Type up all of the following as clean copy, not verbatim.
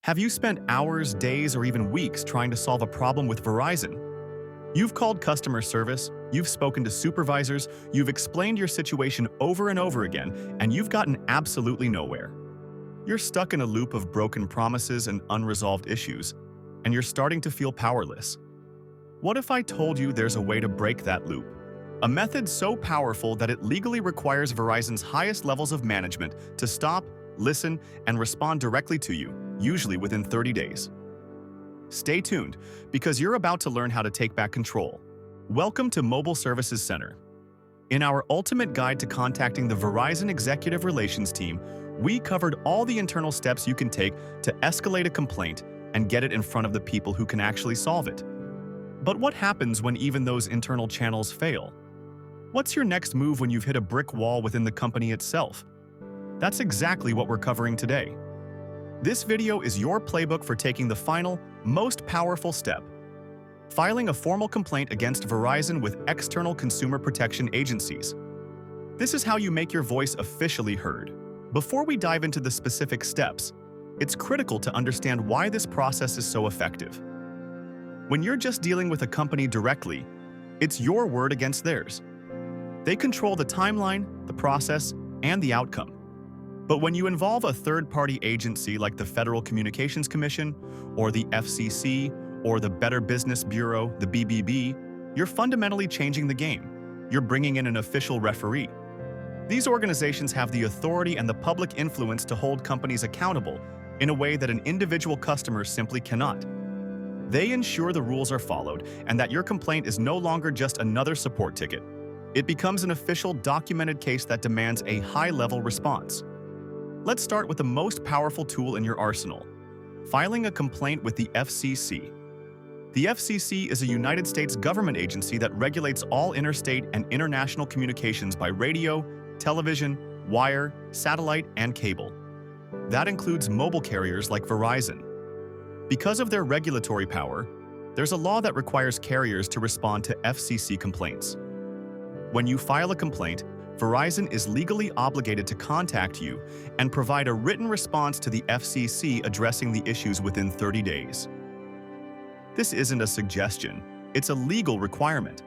Have you spent hours, days, or even weeks trying to solve a problem with Verizon? You've called customer service, you've spoken to supervisors, you've explained your situation over and over again, and you've gotten absolutely nowhere. You're stuck in a loop of broken promises and unresolved issues, and you're starting to feel powerless. What if I told you there's a way to break that loop? A method so powerful that it legally requires Verizon's highest levels of management to stop, listen, and respond directly to you, usually within 30 days. Stay tuned, because you're about to learn how to take back control. Welcome to Mobile Services Center. In our ultimate guide to contacting the Verizon Executive Relations team, we covered all the internal steps you can take to escalate a complaint and get it in front of the people who can actually solve it. But what happens when even those internal channels fail? What's your next move when you've hit a brick wall within the company itself? That's exactly what we're covering today. This video is your playbook for taking the final, most powerful step: filing a formal complaint against Verizon with external consumer protection agencies. This is how you make your voice officially heard. Before we dive into the specific steps, it's critical to understand why this process is so effective. When you're just dealing with a company directly, it's your word against theirs. They control the timeline, the process, and the outcome. But when you involve a third-party agency like the Federal Communications Commission, or the FCC, or the Better Business Bureau, the BBB, you're fundamentally changing the game. You're bringing in an official referee. These organizations have the authority and the public influence to hold companies accountable in a way that an individual customer simply cannot. They ensure the rules are followed and that your complaint is no longer just another support ticket. It becomes an official, documented case that demands a high-level response. Let's start with the most powerful tool in your arsenal: filing a complaint with the FCC. The FCC is a United States government agency that regulates all interstate and international communications by radio, television, wire, satellite, and cable. That includes mobile carriers like Verizon. Because of their regulatory power, there's a law that requires carriers to respond to FCC complaints. When you file a complaint, Verizon is legally obligated to contact you and provide a written response to the FCC addressing the issues within 30 days. This isn't a suggestion, it's a legal requirement.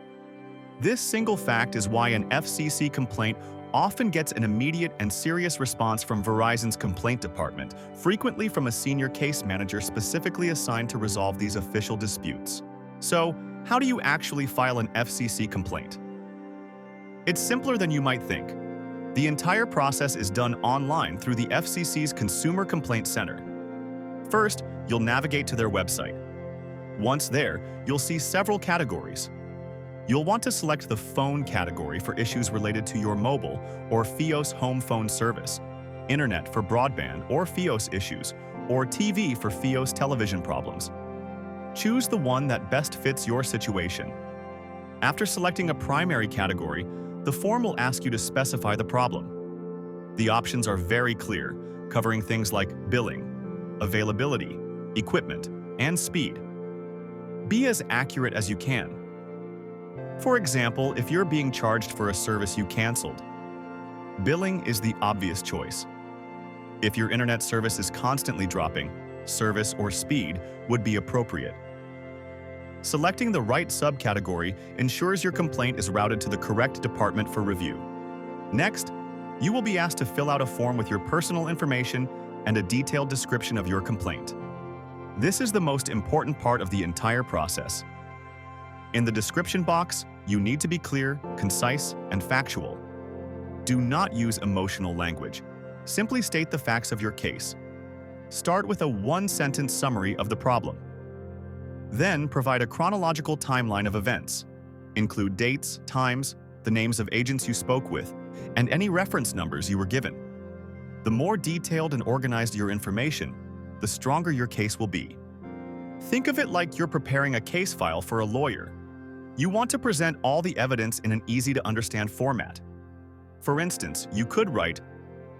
This single fact is why an FCC complaint often gets an immediate and serious response from Verizon's complaint department, frequently from a senior case manager specifically assigned to resolve these official disputes. So, how do you actually file an FCC complaint? It's simpler than you might think. The entire process is done online through the FCC's Consumer Complaint Center. First, you'll navigate to their website. Once there, you'll see several categories. You'll want to select the phone category for issues related to your mobile or Fios home phone service, internet for broadband or Fios issues, or TV for Fios television problems. Choose the one that best fits your situation. After selecting a primary category, the form will ask you to specify the problem. The options are very clear, covering things like billing, availability, equipment, and speed. Be as accurate as you can. For example, if you're being charged for a service you canceled, billing is the obvious choice. If your internet service is constantly dropping, service or speed would be appropriate. Selecting the right subcategory ensures your complaint is routed to the correct department for review. Next, you will be asked to fill out a form with your personal information and a detailed description of your complaint. This is the most important part of the entire process. In the description box, you need to be clear, concise, and factual. Do not use emotional language. Simply state the facts of your case. Start with a one-sentence summary of the problem. Then provide a chronological timeline of events. Include dates, times, the names of agents you spoke with, and any reference numbers you were given. The more detailed and organized your information, the stronger your case will be. Think of it like you're preparing a case file for a lawyer. You want to present all the evidence in an easy-to-understand format. For instance, you could write,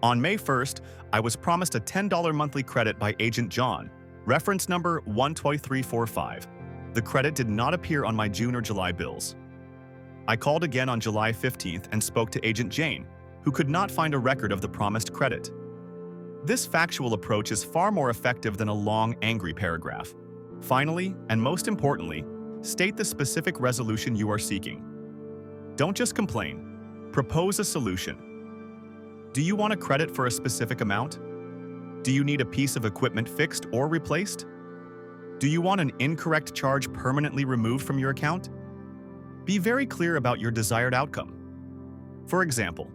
"On May 1st, I was promised a $10 monthly credit by Agent John, reference number 12345. The credit did not appear on my June or July bills. I called again on July 15th and spoke to Agent Jane, who could not find a record of the promised credit. This factual approach is far more effective than a long, angry paragraph. Finally, and most importantly, state the specific resolution you are seeking. Don't just complain. Propose a solution. Do you want a credit for a specific amount? Do you need a piece of equipment fixed or replaced? Do you want an incorrect charge permanently removed from your account? Be very clear about your desired outcome. For example,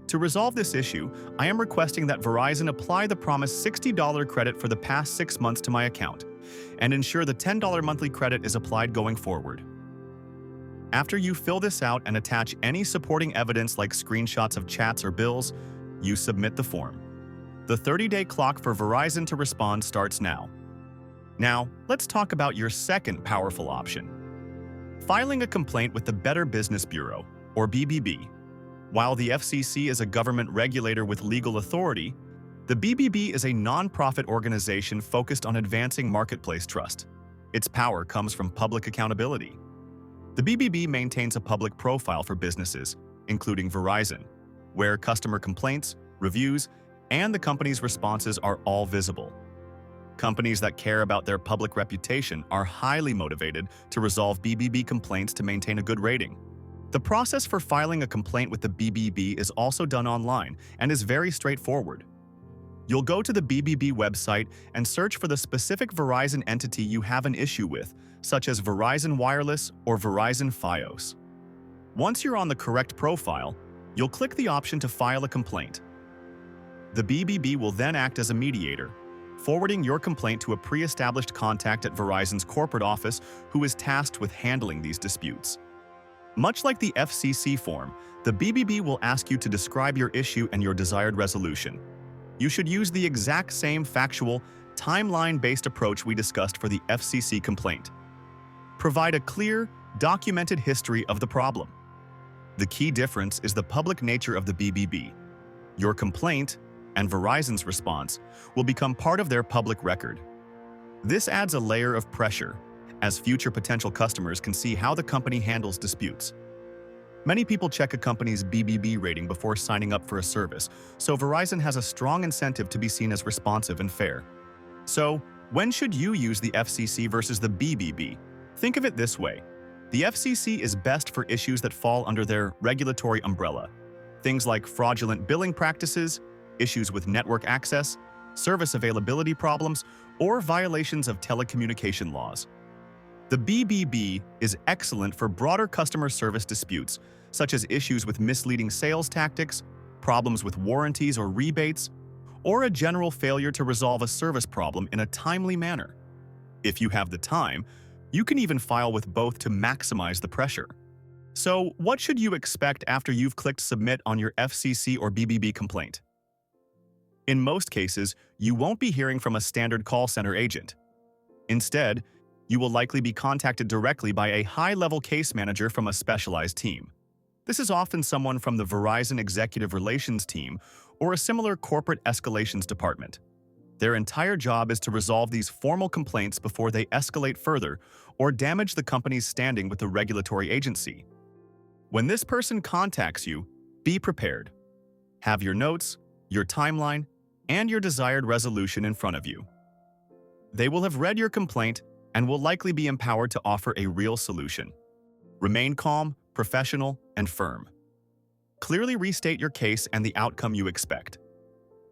to resolve this issue, I am requesting that Verizon apply the promised $60 credit for the past 6 months to my account and ensure the $10 monthly credit is applied going forward. After you fill this out and attach any supporting evidence like screenshots of chats or bills, you submit the form. The 30-day clock for Verizon to respond starts now. Now, let's talk about your second powerful option: filing a complaint with the Better Business Bureau, or BBB. While the FCC is a government regulator with legal authority, the BBB is a non-profit organization focused on advancing marketplace trust. Its power comes from public accountability. The BBB maintains a public profile for businesses, including Verizon, where customer complaints, reviews, and the company's responses are all visible. Companies that care about their public reputation are highly motivated to resolve BBB complaints to maintain a good rating. The process for filing a complaint with the BBB is also done online and is very straightforward. You'll go to the BBB website and search for the specific Verizon entity you have an issue with, such as Verizon Wireless or Verizon Fios. Once you're on the correct profile, you'll click the option to file a complaint. The BBB will then act as a mediator, forwarding your complaint to a pre-established contact at Verizon's corporate office who is tasked with handling these disputes. Much like the FCC form, the BBB will ask you to describe your issue and your desired resolution. You should use the exact same factual, timeline-based approach we discussed for the FCC complaint. Provide a clear, documented history of the problem. The key difference is the public nature of the BBB. Your complaint, and Verizon's response, will become part of their public record. This adds a layer of pressure, as future potential customers can see how the company handles disputes. Many people check a company's BBB rating before signing up for a service, so Verizon has a strong incentive to be seen as responsive and fair. So, when should you use the FCC versus the BBB? Think of it this way. The FCC is best for issues that fall under their regulatory umbrella. Things like fraudulent billing practices, issues with network access, service availability problems, or violations of telecommunication laws. The BBB is excellent for broader customer service disputes, such as issues with misleading sales tactics, problems with warranties or rebates, or a general failure to resolve a service problem in a timely manner. If you have the time, you can even file with both to maximize the pressure. So, what should you expect after you've clicked Submit on your FCC or BBB complaint? In most cases, you won't be hearing from a standard call center agent. Instead, you will likely be contacted directly by a high-level case manager from a specialized team. This is often someone from the Verizon Executive Relations team or a similar corporate escalations department. Their entire job is to resolve these formal complaints before they escalate further or damage the company's standing with the regulatory agency. When this person contacts you, be prepared. Have your notes, your timeline, and your desired resolution in front of you. They will have read your complaint and will likely be empowered to offer a real solution. Remain calm, professional, and firm. Clearly restate your case and the outcome you expect.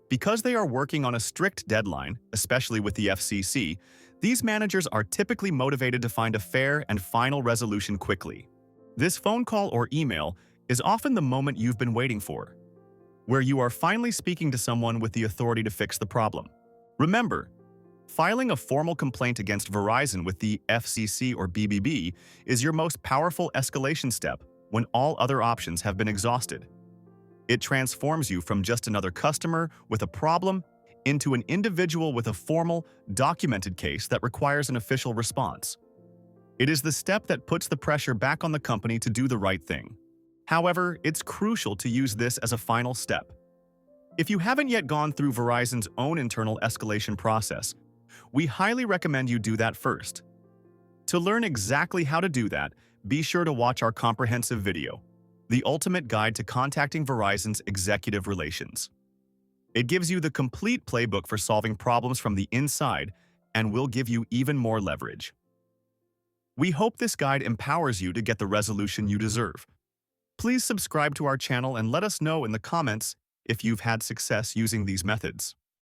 Because they are working on a strict deadline, especially with the FCC, these managers are typically motivated to find a fair and final resolution quickly. This phone call or email is often the moment you've been waiting for, where you are finally speaking to someone with the authority to fix the problem. Remember, filing a formal complaint against Verizon with the FCC or BBB is your most powerful escalation step when all other options have been exhausted. It transforms you from just another customer with a problem into an individual with a formal, documented case that requires an official response. It is the step that puts the pressure back on the company to do the right thing. However, it's crucial to use this as a final step. If you haven't yet gone through Verizon's own internal escalation process, we highly recommend you do that first. To learn exactly how to do that, be sure to watch our comprehensive video, The Ultimate Guide to Contacting Verizon's Executive Relations. It gives you the complete playbook for solving problems from the inside and will give you even more leverage. We hope this guide empowers you to get the resolution you deserve. Please subscribe to our channel and let us know in the comments if you've had success using these methods.